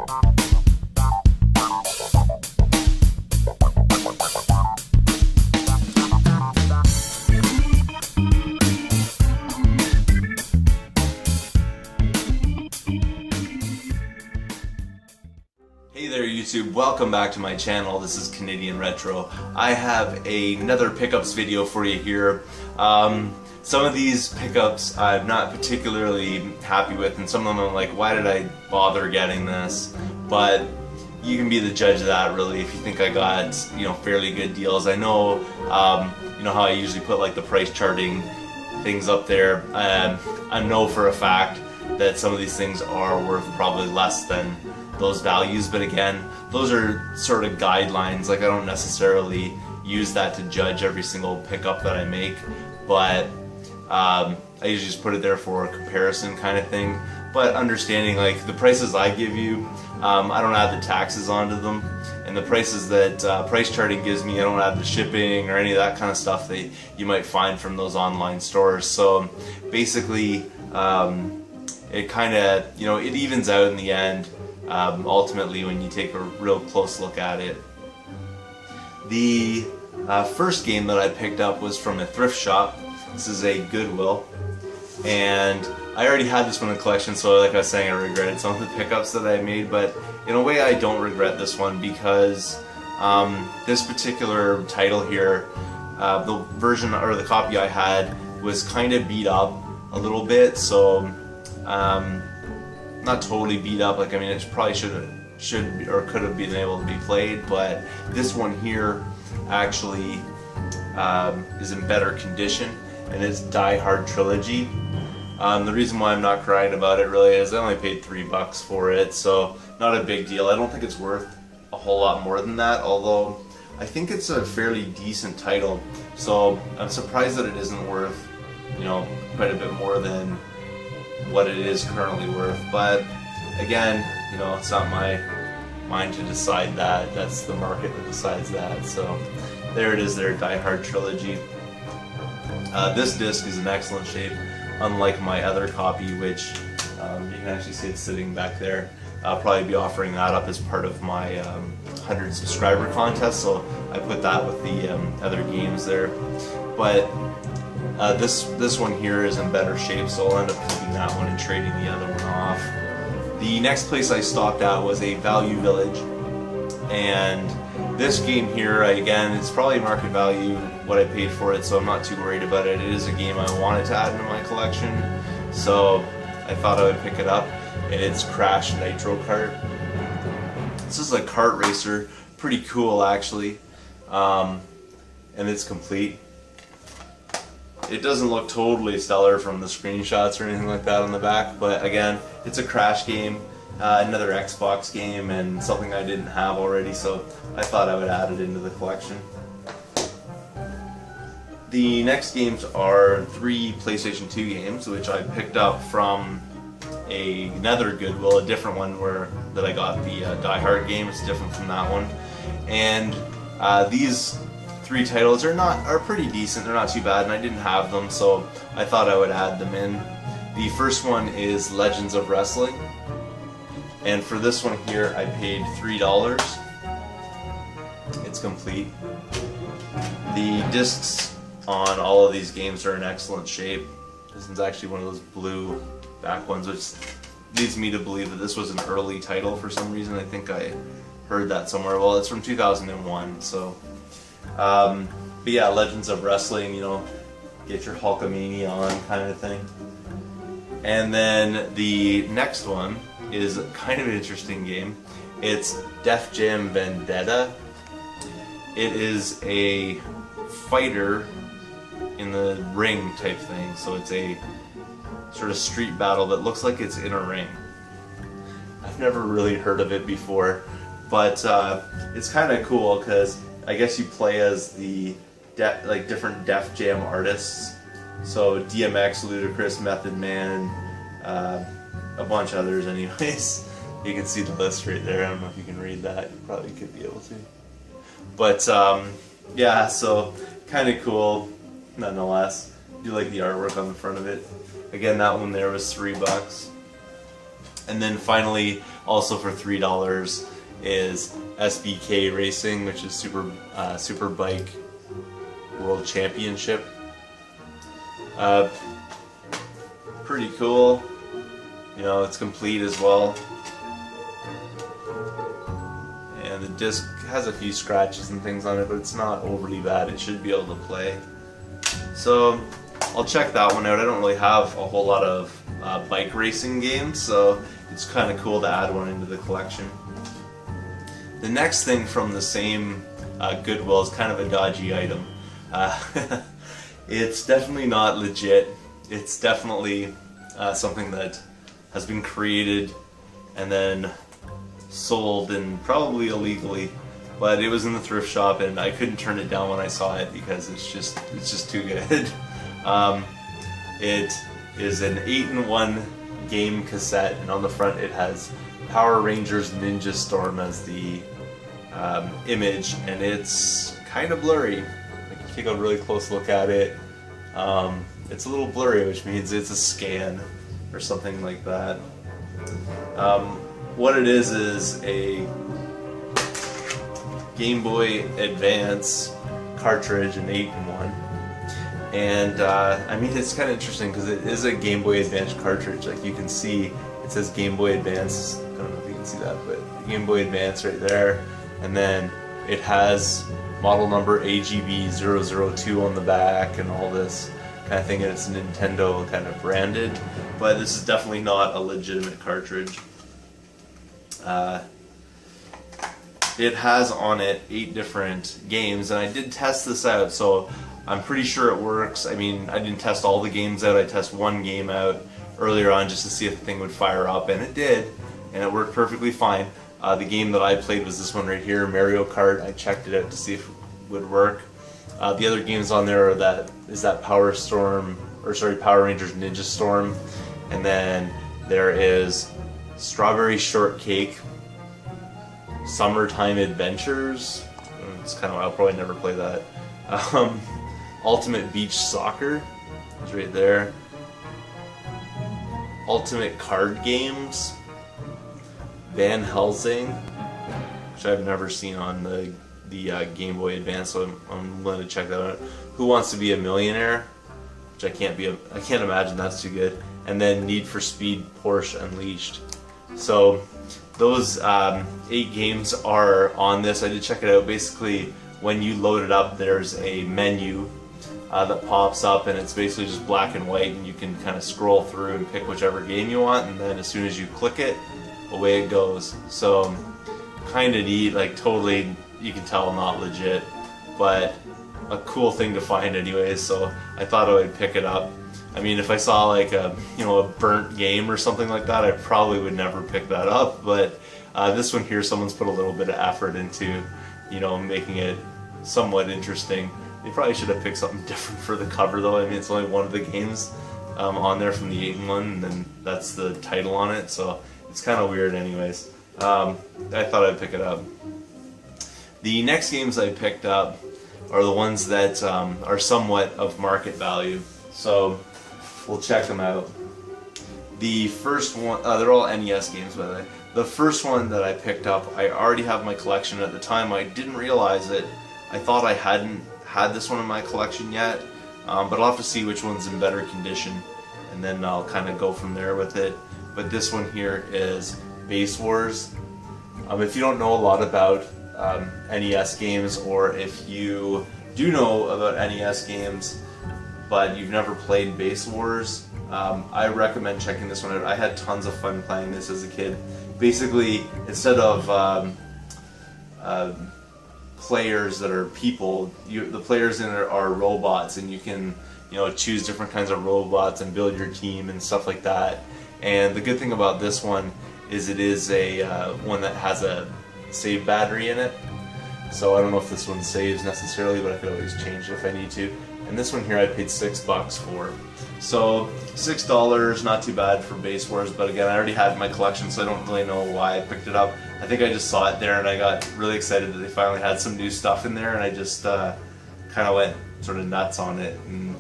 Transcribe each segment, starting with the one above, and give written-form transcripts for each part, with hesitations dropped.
Hey there YouTube, welcome back to my channel. This is Canadian Retro. I have another pickups video for you here. Some of these pickups I'm not particularly happy with, and some of them I'm like, why did I bother getting this? But you can be the judge of that really if you think I got, you know, fairly good deals. I know, you know how I usually put like the price charting things up there. I know for a fact that some of these things are worth probably less than those values, but again, those are sort of guidelines. Like, I don't necessarily use that to judge every single pickup that I make, but I usually just put it there for a comparison kind of thing. But understanding, like, the prices I give you, I don't add the taxes onto them, and the prices that price charting gives me, I don't add the shipping or any of that kind of stuff that you might find from those online stores. So basically, it kind of, you know, it evens out in the end. Ultimately, when you take a real close look at it. The first game that I picked up was from a thrift shop. This is a Goodwill, and I already had this one in the collection, so like I was saying, I regretted some of the pickups that I made, but in a way I don't regret this one because this particular title here, the version or the copy I had was kind of beat up a little bit, so not totally beat up. Like, I mean, it probably should or could have been able to be played, but this one here actually is in better condition, and it's Hard Trilogy. The reason why I'm not crying about it really is I only paid $3 for it, so not a big deal. I don't think it's worth a whole lot more than that, although I think it's a fairly decent title, so I'm surprised that it isn't worth, you know, quite a bit more than what it is currently worth. But again, you know, it's not mine to decide that. That's the market that decides that. So there it is there, Hard Trilogy. This disc is in excellent shape, unlike my other copy, which you can actually see it sitting back there. I'll probably be offering that up as part of my 100 subscriber contest, so I put that with the other games there. But this one here is in better shape, so I'll end up keeping that one and trading the other one off. The next place I stopped at was a Value Village, and this game here, again, it's probably market value what I paid for it, so I'm not too worried about it. It is a game I wanted to add into my collection, so I thought I would pick it up, and it's Crash Nitro Kart. This is a kart racer, pretty cool actually, and it's complete. It doesn't look totally stellar from the screenshots or anything like that on the back, but again, it's a Crash game, another Xbox game, and something I didn't have already, so I thought I would add it into the collection. The next games are 3 PlayStation 2 games, which I picked up from another Goodwill, a different one that I got the Die Hard game. It's different from that one, and these 3 titles are pretty decent. They're not too bad, and I didn't have them, so I thought I would add them in. The first one is Legends of Wrestling, and for this one here I paid $3. It's complete. The discs on all of these games are in excellent shape. This one's actually one of those blue back ones, which leads me to believe that this was an early title for some reason. I think I heard that somewhere. Well, it's from 2001, so but yeah, Legends of Wrestling, you know, get your Hulkamania on kind of thing. And then the next one is kind of an interesting game. It's Jam Vendetta. It is a fighter in the ring type thing, so it's a sort of street battle that looks like it's in a ring. I've never really heard of it before, but it's kind of cool because I guess you play as the different Def Jam artists. So DMX, Ludacris, Method Man, a bunch of others anyways. You can see the list right there. I don't know if you can read that. You probably could be able to. But yeah, so kind of cool nonetheless. Do like the artwork on the front of it. Again, that one there was $3. And then finally, Also for $3 is SBK Racing, which is Superbike World Championship. Pretty cool. You know, it's complete as well. And the disc has a few scratches and things on it, but it's not overly bad. It should be able to play. So I'll check that one out. I don't really have a whole lot of bike racing games, so it's kind of cool to add one into the collection. The next thing from the same Goodwill is kind of a dodgy item. It's definitely not legit. It's definitely something that has been created and then sold, and probably illegally, but it was in the thrift shop and I couldn't turn it down when I saw it because it's just too good. It is an 8-in-1 game cassette, and on the front it has Power Rangers Ninja Storm as the image, and it's kind of blurry. Like, if you take a really close look at it, it's a little blurry, which means it's a scan or something like that. What it is a Game Boy Advance cartridge, an 8-in-1. And I mean, it's kind of interesting because it is a Game Boy Advance cartridge. Like, you can see it says Game Boy Advance. I don't know if you can see that, but Game Boy Advance right there. And then it has model number AGB002 on the back and all this kind of thing, and it's Nintendo kind of branded. But this is definitely not a legitimate cartridge. It has on it 8 different games, and I did test this out, so I'm pretty sure it works. I mean, I didn't test all the games out. I tested one game out earlier on just to see if the thing would fire up, and it did, and it worked perfectly fine. The game that I played was this one right here, Mario Kart. I checked it out to see if it would work. The other games on there are that Power Rangers Ninja Storm, and then there is Strawberry Shortcake, Summertime Adventures. It's kind of, I'll probably never play that. Ultimate Beach Soccer is right there. Ultimate Card Games, Van Helsing, which I've never seen on the Game Boy Advance, so I'm going to check that out. Who Wants to Be a Millionaire, which I can't imagine that's too good. And then Need for Speed Porsche Unleashed. So those 8 games are on this. I did check it out. Basically, when you load it up, there's a menu that pops up, and it's basically just black and white, and you can kind of scroll through and pick whichever game you want, and then as soon as you click it, away it goes. So kind of neat, like totally, you can tell not legit, but a cool thing to find anyways, so I thought I would pick it up. I mean, if I saw like a burnt game or something like that, I probably would never pick that up, but this one here, someone's put a little bit of effort into, making it somewhat interesting. They probably should have picked something different for the cover though. I mean, it's only one of the games on there from the 8-in-1, and then that's the title on it, so it's kind of weird anyways. I thought I'd pick it up. The next games I picked up are the ones that are somewhat of market value, so we'll check them out. The first one, they're all NES games by the way. The first one that I picked up, I already have in my collection. At the time I didn't realize it. I thought I hadn't had this one in my collection yet, but I'll have to see which one's in better condition, and then I'll kind of go from there with it. But this one here is Base Wars. If you don't know a lot about NES games, or if you do know about NES games but you've never played Base Wars, I recommend checking this one out. I had tons of fun playing this as a kid. Basically, instead of players that are people, the players in it are robots, and you can choose different kinds of robots and build your team and stuff like that. And the good thing about this one is it is a one that has a save battery in it. So I don't know if this one saves necessarily, but I could always change it if I need to. And this one here I paid $6 for. So $6, not too bad for Base Wars, but again, I already had it in my collection, so I don't really know why I picked it up. I think I just saw it there and I got really excited that they finally had some new stuff in there, and I just kind of went sort of nuts on it and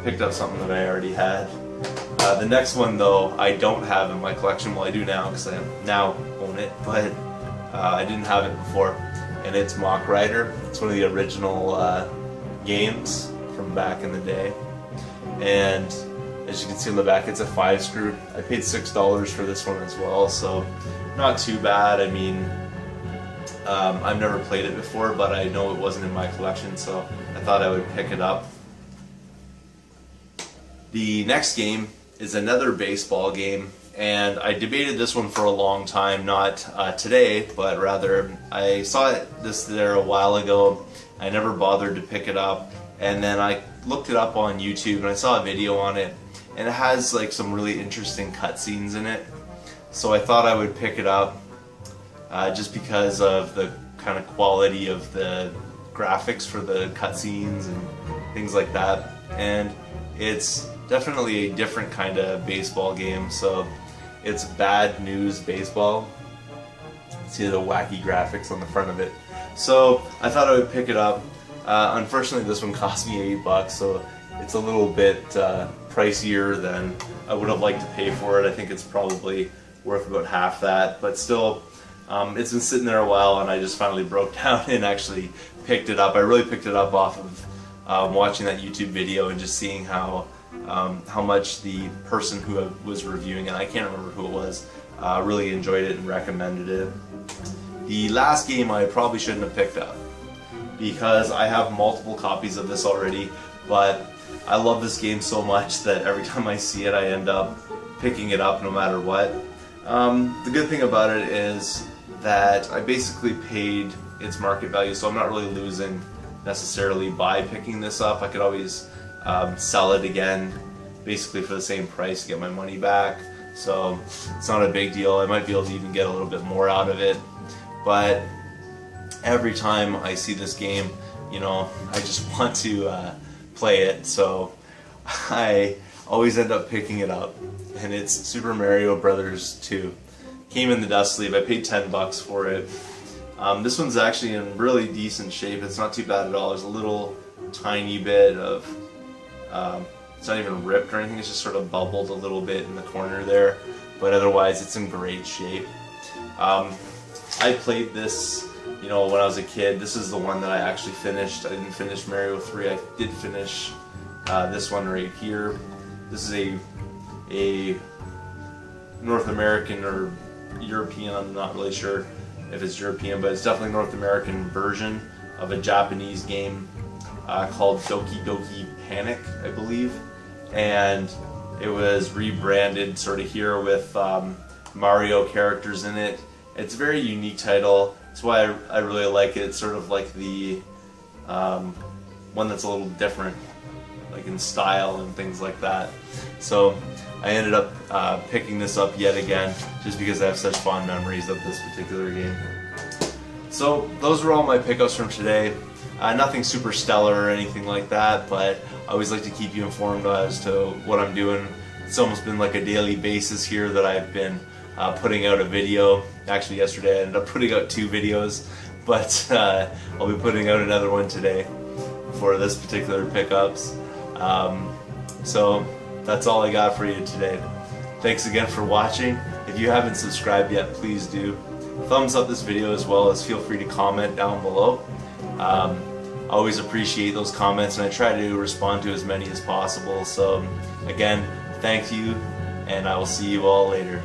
picked up something that I already had. The next one though I don't have in my collection. Well, I do now because I now own it, but I didn't have it before, and it's Mach Rider. It's one of the original games from back in the day, and as you can see on the back, it's a 5-screw. I paid $6 for this one as well, so not too bad. I mean, I've never played it before, but I know it wasn't in my collection, so I thought I would pick it up. The next game is another baseball game, and I debated this one for a long time, not today, but rather I saw this there a while ago. I never bothered to pick it up, and then I looked it up on YouTube and I saw a video on it, and it has like some really interesting cutscenes in it, so I thought I would pick it up just because of the kind of quality of the graphics for the cutscenes and things like that, and it's definitely a different kind of baseball game. So it's Bad News Baseball. See the wacky graphics on the front of it. So I thought I would pick it up. Unfortunately, this one cost me $8, so it's a little bit pricier than I would have liked to pay for it. I think it's probably worth about half that, but still, it's been sitting there a while, and I just finally broke down and actually picked it up. I really picked it up off of watching that YouTube video and just seeing how much the person who was reviewing it, I can't remember who it was, really enjoyed it and recommended it. The last game I probably shouldn't have picked up because I have multiple copies of this already, but I love this game so much that every time I see it I end up picking it up no matter what. The good thing about it is that I basically paid its market value, so I'm not really losing necessarily by picking this up. I could always sell it again basically for the same price to get my money back, so it's not a big deal. I might be able to even get a little bit more out of it, but every time I see this game, you know, I just want to play it, so I always end up picking it up, and it's Super Mario Brothers 2. Came in the dust sleeve. I paid $10 for it. This one's actually in really decent shape. It's not too bad at all. There's a little tiny bit of it's not even ripped or anything, it's just sort of bubbled a little bit in the corner there, but otherwise it's in great shape. I played this, you know, when I was a kid. This is the one that I actually finished. I didn't finish Mario 3, I did finish this one right here. This is a North American or European, I'm not really sure if it's European, but it's definitely North American version of a Japanese game called Doki Doki Panic, I believe, and it was rebranded sort of here with Mario characters in it. It's a very unique title. That's why I really like it. It's sort of like the one that's a little different, like in style and things like that. So I ended up picking this up yet again just because I have such fond memories of this particular game. So those are all my pickups from today. Nothing super stellar or anything like that, but I always like to keep you informed as to what I'm doing. It's almost been like a daily basis here that I've been putting out a video. Actually yesterday I ended up putting out 2 videos, but I'll be putting out another one today for this particular pickups. So that's all I got for you today. Thanks again for watching. If you haven't subscribed yet, please do. Thumbs up this video, as well as feel free to comment down below. I always appreciate those comments, and I try to respond to as many as possible. So again, thank you, and I will see you all later.